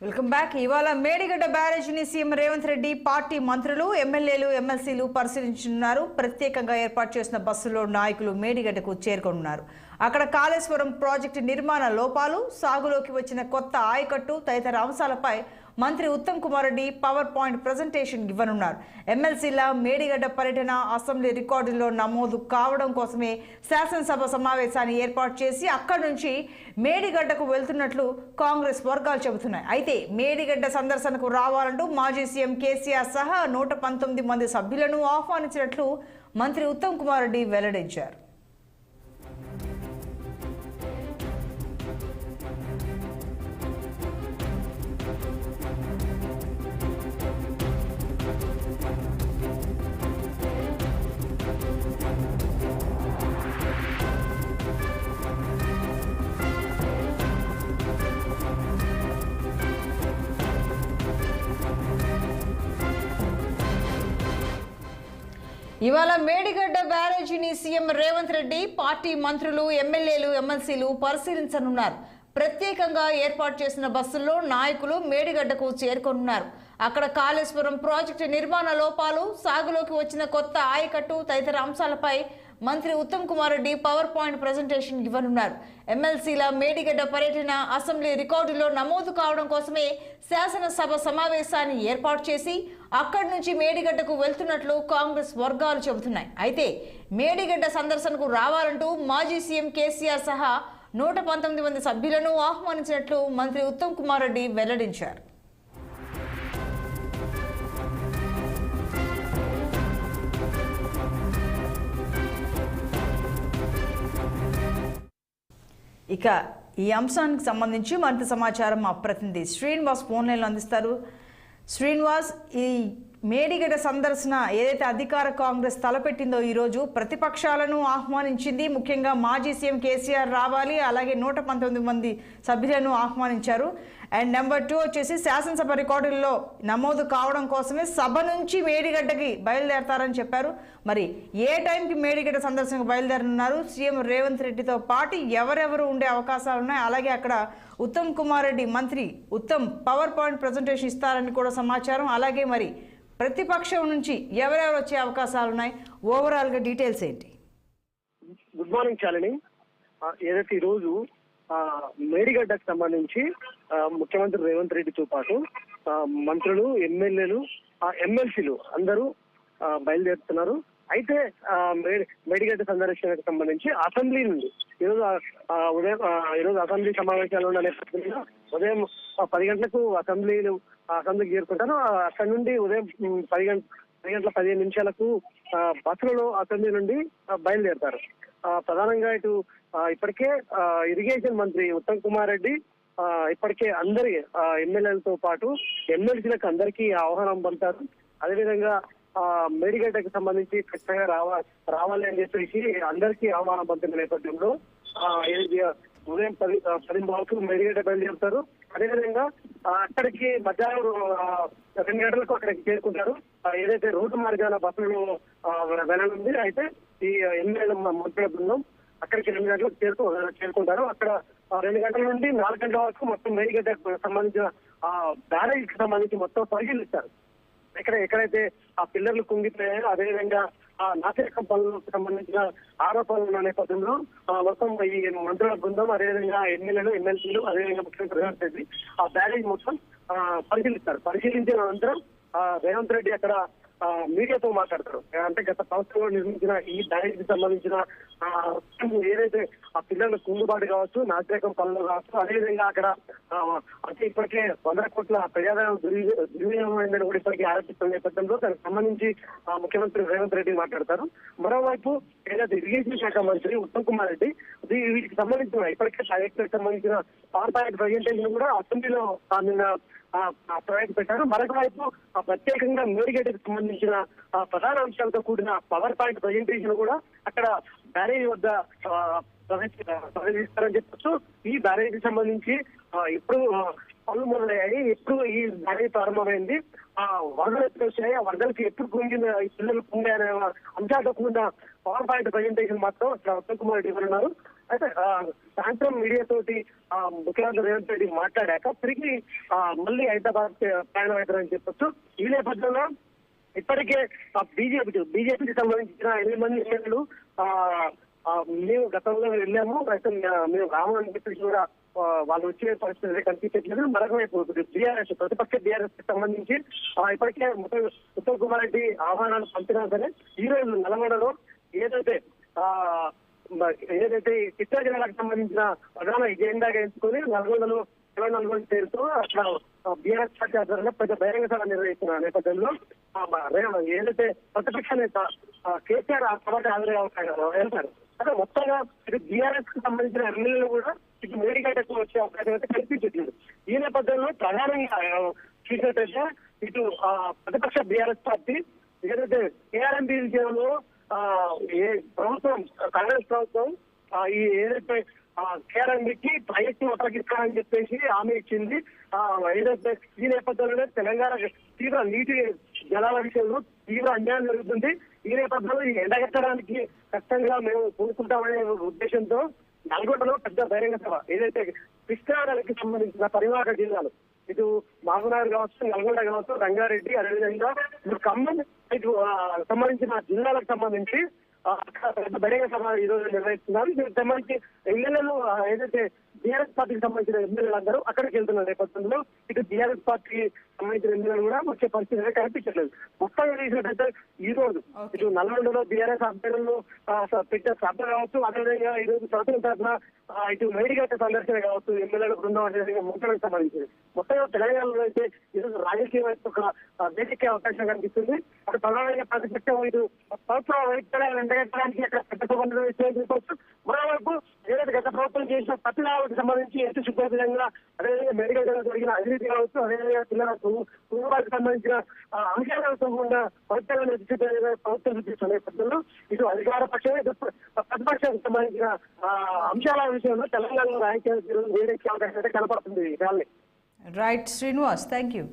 Welcome back. ఇవాళ Medigadda బ్యారేజీని CM Revanth Reddy party మంత్రులు ఎమ్మెల్యేలు ఎమ్మెల్సీలు పరిశీలించనున్నారు. ప్రత్యేకంగా ఏర్పాటు చేసిన బస్సులో నాయకులు మేడిగడ్డకు చేరుకోనున్నారు. అక్కడ కాళేశ్వరం ప్రాజెక్టు నిర్మాణ లోపాలు, సాగులోకి వచ్చిన కొత్త ఆయకట్టు తదితర అంశాలపై మంత్రి Uttam Kumar Reddy power point presentation ఇవ్వనున్నారు. ఎమ్మెల్సీల మేడిగడ్డ పర్యటన అసెంబ్లీ రికార్డుల్లో నమోదు కావడం కోసమే శాసనసభ సమావేశాన్ని ఏర్పాటు చేసి అక్కడి నుంచి మేడిగడ్డకు వెళ్తున్నట్లు కాంగ్రెస్ వర్గాలు చెబుతున్నాయి. అయితే మేడిగడ్డ సందర్శనకు రావాలంటూ మాజీ సీఎం కేసీఆర్ సహా 119 మంది సభ్యులను ఆహ్వానించినట్లు మంత్రి ఉత్తమ్ కుమార్ రెడ్డి వెల్లడించారు. ఇవాళ మేడిగడ్డ బ్యారేజీని సీఎం రేవంత్ రెడ్డి పార్టీ మంత్రులు ఎమ్మెల్యేలు ఎమ్మెల్సీలు పరిశీలించనున్నారు. ప్రత్యేకంగా ఏర్పాటు చేసిన బస్సుల్లో నాయకులు మేడిగడ్డకు చేరుకోనున్నారు. అక్కడ కాళేశ్వరం ప్రాజెక్టు నిర్మాణ లోపాలు, సాగులోకి వచ్చిన కొత్త ఆయకట్టు తదితర అంశాలపై మంత్రి Uttam Kumar Reddy power point presentation ఇవ్వనున్నారు. ఎమ్మెల్సీల మేడిగడ్డ పర్యటన అసెంబ్లీ రికార్డులో నమోదు కావడం కోసమే శాసనసభ సమావేశాన్ని ఏర్పాటు చేసి అక్కడి నుంచి మేడిగడ్డకు వెళ్తున్నట్లు కాంగ్రెస్ వర్గాలు చెబుతున్నాయి. అయితే మేడిగడ్డ సందర్శనకు రావాలంటూ మాజీ సీఎం కేసీఆర్ సహా 119 మంది సభ్యులను ఆహ్వానించినట్లు మంత్రి ఉత్తమ్ కుమార్ రెడ్డి వెల్లడించారు. ఇక ఈ అంశానికి సంబంధించి మరింత సమాచారం మా ప్రతినిధి శ్రీనివాస్ ఫోన్ లైన్లో అందిస్తారు. శ్రీనివాస్, ఈ మేడిగడ్డ సందర్శన ఏదైతే అధికార కాంగ్రెస్ తలపెట్టిందో ఈరోజు ప్రతిపక్షాలను ఆహ్వానించింది. ముఖ్యంగా మాజీ సీఎం కేసీఆర్ రావాలి, అలాగే 119 మంది సభ్యులను ఆహ్వానించారు. అండ్ నెంబర్ 2 వచ్చేసి శాసనసభ రికార్డుల్లో నమోదు కావడం కోసమే సభ నుంచి మేడిగడ్డకి బయలుదేరతారని చెప్పారు. మరి ఏ టైంకి మేడిగడ్డ సందర్శనకు బయలుదేరనున్నారు? సీఎం రేవంత్ రెడ్డితో పాటు ఎవరెవరు ఉండే అవకాశాలు ఉన్నాయి? అలాగే అక్కడ ఉత్తమ్ కుమార్ రెడ్డి మంత్రి ఉత్తమ్ పవర్ పాయింట్ ప్రజెంటేషన్ ఇస్తారని కూడా సమాచారం. అలాగే మరి ప్రతిపక్షం నుంచి ఎవరెవరు వచ్చే అవకాశాలు ఉన్నాయి? ఓవరాల్గా డీటెయిల్స్ ఏంటి? గుడ్ మార్నింగ్ చాలిని. ఏదైతే ఈరోజు మేడిగడ్డకు సంబంధించి ముఖ్యమంత్రి రేవంత్ రెడ్డితో పాటు మంత్రులు, ఎమ్మెల్యేలు, ఎమ్మెల్సీలు అందరూ బయలుదేరుతున్నారు. అయితే మేడిగడ్డ సందర్శనకు సంబంధించి అసెంబ్లీ నుండి ఈరోజు అసెంబ్లీ సమావేశాలు ఉన్న నేపథ్యంలో ఉదయం 10 గంటలకు అసెంబ్లీకి చేరుకుంటారు. అక్కడి నుండి ఉదయం 10 గంటల 15 నిమిషాలకు బస్సులలో అసెంబ్లీ నుండి బయలుదేరుతారు. ప్రధానంగా ఇటు ఇప్పటికే ఇరిగేషన్ మంత్రి ఉత్తమ్ కుమార్ రెడ్డి ఇప్పటికే అందరి ఎమ్మెల్యేలతో పాటు ఎమ్మెల్సీలకు అందరికీ ఆహ్వానం పంపారు. అదేవిధంగా మేడిగడ్డకు సంబంధించి ఖచ్చితంగా రావాలి అని చెప్పేసి అందరికీ ఆహ్వానం పంపిన నేపథ్యంలో ఉదయం 10 మేడిగడ్డ బయలుదేరుతారు. అదేవిధంగా అక్కడికి మధ్యాహ్నం 2 గంటలకు అక్కడికి చేరుకుంటారు. ఏదైతే రోడ్డు మార్గాల బస్సులు వెళ్ళనుంది. అయితే ఈ ఎమ్మెల్యే మంత్రుల బృందం అక్కడికి 2 గంటలకు చేరుకుంటారు. అక్కడ 2 గంటల నుండి 4 గంటల వరకు మొత్తం మేడిగడ్డకు సంబంధించిన బ్యారేజ్కి సంబంధించి మొత్తం పరిశీలిస్తారు. ఎక్కడైతే ఆ పిల్లర్లు కుంగిపోయాయో, అదేవిధంగా ఆ నాసిరకం పనులకు సంబంధించిన ఆరోపణలు ఉన్న నేపథ్యంలో మొత్తం ఈ మంత్రుల బృందం, అదేవిధంగా ఎమ్మెల్యేలు, ఎమ్మెల్సీలు, అదేవిధంగా ముఖ్యమంత్రి రేవంత్ రెడ్డి ఆ బ్యారేజ్ మొత్తం పరిశీలిస్తారు. పరిశీలించిన అనంతరం రేవంత్ రెడ్డి అక్కడ మీడియాతో మాట్లాడతారు. అంటే గత సంవత్సరంలో నిర్మించిన ఈ బ్యారేజ్ కి సంబంధించిన ఏదైతే ఆ పిల్లల కుంగుబాటు కావచ్చు, నాసిరకం పనులు కావచ్చు, అదేవిధంగా అక్కడ అంటే ఇప్పటికే 100 కోట్ల ప్రజాదాయం దుర్వినియోగం కూడా ఇప్పటికీ ఆరోపిస్తున్న నేపథ్యంలో దానికి సంబంధించి ముఖ్యమంత్రి రేవంత్ రెడ్డి మాట్లాడతారు. మరోవైపు ఏదైతే ఇరిగేషన్ శాఖ మంత్రి ఉత్తమ్ కుమార్ రెడ్డి వీటికి సంబంధించిన ఇప్పటికే ప్రాజెక్టులకు సంబంధించిన పవర్ పాయింట్ ప్రజెంటేషన్ కూడా అసెంబ్లీలో నిన్న ప్రవేశపెట్టారు. మరొక వైపు ప్రత్యేకంగా మేడిగడ్డకు సంబంధించిన ప్రధాన అంశాలతో కూడిన పవర్ పాయింట్ ప్రజెంటేషన్ కూడా అక్కడ బ్యారేజ్ వద్ద ప్రవేశిస్తారని చెప్పొచ్చు. ఈ బ్యారేజ్ కి సంబంధించి ఎప్పుడు పనులు మొదలయ్యాయి, ఎప్పుడు ఈ బ్యారేజ్ ప్రారంభమైంది, వరదలు ఎప్పుడు వచ్చాయి, ఆ వరదలకి ఎప్పుడు కుంగిన ఈ పిల్లలు కుంగాయనే అంశాలతో కూడిన పవర్ పాయింట్ ప్రజెంటేషన్ మాత్రం అక్కడ ఉత్తమ్ కుమార్ రెడ్డి ఉన్నారు. అయితే సాయంత్రం మీడియా తోటి ముఖ్యమంత్రి రేవంత్ రెడ్డి మాట్లాడాక తిరిగి మళ్ళీ హైదరాబాద్ ప్రయాణం అవుతారని చెప్పొచ్చు. ఈ నేపథ్యంలో ఇప్పటికే బీజేపీకి సంబంధించిన 8 మంది ఎమ్మెల్యేలు మేము గతంలో వెళ్ళాము, అయితే మేము రాము అని చెప్పేసి కూడా వాళ్ళు వచ్చే పరిస్థితి కనిపించట్లేదు. మరొకవైపు బీఆర్ఎస్ ప్రతిపక్ష బీఆర్ఎస్ కి సంబంధించి ఇప్పటికే ఉత్తమ్ కుమార్ రెడ్డి ఆహ్వానాలు పంపినా సరే ఈ రోజు నల్గొండలో ఏదైతే చిత్తూరు జిల్లాకు సంబంధించిన ప్రధాన ఎజెండాగా ఎంచుకొని నల్గొండలో 24 పేరుతో అట్లా బీఆర్ఎస్ పార్టీ ఆధ్వర్యంలో పెద్ద బహిరంగ సభ నిర్వహిస్తున్న నేపథ్యంలో ఏదైతే ప్రతిపక్ష నేత కేసీఆర్ ఆ సభకి వెళ్తారు. అదే మొత్తంగా ఇటు బీఆర్ఎస్ కి సంబంధించిన ఎమ్మెల్యేలు కూడా ఇటు మేడిగడ్డకు వచ్చే అవకాశం అయితే కనిపించట్లేదు. ఈ నేపథ్యంలో ప్రధానంగా చూసినట్టయితే ఇటు ప్రతిపక్ష బీఆర్ఎస్ పార్టీ ఏదైతే కేఆర్ఎంబీ విజయంలో ప్రభుత్వం కాంగ్రెస్ ప్రభుత్వం ఈ ఏదైతే కేఆర్ఎంబీకి ప్రాజెక్టు అప్పగిస్తానని చెప్పేసి హామీ ఇచ్చింది. ఏదైతే ఈ నేపథ్యంలోనే తెలంగాణ తీవ్ర నీటి జలాల విషయంలో తీవ్ర అన్యాయం జరుగుతుంది. ఈ నేపథ్యంలో ఈ ఎండగట్టడానికి కష్టంగా మేము పూనుకుంటామనే ఉద్దేశంతో నల్గొండలో పెద్ద బహిరంగ సభ ఏదైతే కృష్ణా నదికి సంబంధించిన పరివాహక జిల్లాలు ఇటు మహబూబ్నగర్ కావచ్చు, నల్గొండ కావచ్చు, రంగారెడ్డి, అదేవిధంగా ఇటు ఖమ్మం ఇటు సంబంధించిన జిల్లాలకు సంబంధించి పెద్ద బహిరంగ సభ ఈ రోజు నిర్వహిస్తున్నారు. దీనికి సంబంధించి ఎమ్మెల్యేలు ఏదైతే బీఆర్ఎస్ పార్టీకి సంబంధించిన ఎమ్మెల్యేలు అందరూ అక్కడికి వెళ్తున్న నేపథ్యంలో ఇటు బీఆర్ఎస్ పార్టీకి సంబంధించిన ఎమ్మెల్యేలు కూడా వచ్చే పరిస్థితి కనిపించట్లేదు. మొత్తంగా చూసినట్టయితే ఈ రోజు ఇటు నల్గొండలో బీఆర్ఎస్ అభ్యర్థులను పెట్టే సభ కావచ్చు, అదేవిధంగా ఈ రోజు ప్రభుత్వం తరఫున ఇటు మేడిగడ్డ సందర్శన కావచ్చు, ఎమ్మెల్యేల బృందం అదేవిధంగా ముఖ్యమంత్రికి సంబంధించింది. మొత్తంగా తెలంగాణలో అయితే ఈరోజు రాజకీయ వైపు ఒక వేదిక అవకాశం కనిపిస్తుంది. అటు ప్రధానంగా ప్రతిపక్షం ఇటు ప్రభుత్వం వైపు ఎండగట్టడానికి అక్కడ పెద్ద సభ. మరోవైపు ఏదైతే గత ప్రభుత్వం చేసిన పత్రికలకు సంబంధించి ఎత్తు శుభ్రంగా అదేవిధంగా మెడికల్ జరిగిన అవినీతి కావచ్చు, అదేవిధంగా పిల్లల కుటుంబాలకు సంబంధించిన అంశాలతో కూడా ప్రభుత్వం చూపిస్తున్న నేపథ్యంలో ఇటు అధికార పక్షమే ప్రతిపక్షానికి సంబంధించిన అంశాల విషయంలో తెలంగాణలో రాజకీయాలు వేరే అవకాశం అయితే కనపడుతుంది. Right Srinivas, thank you.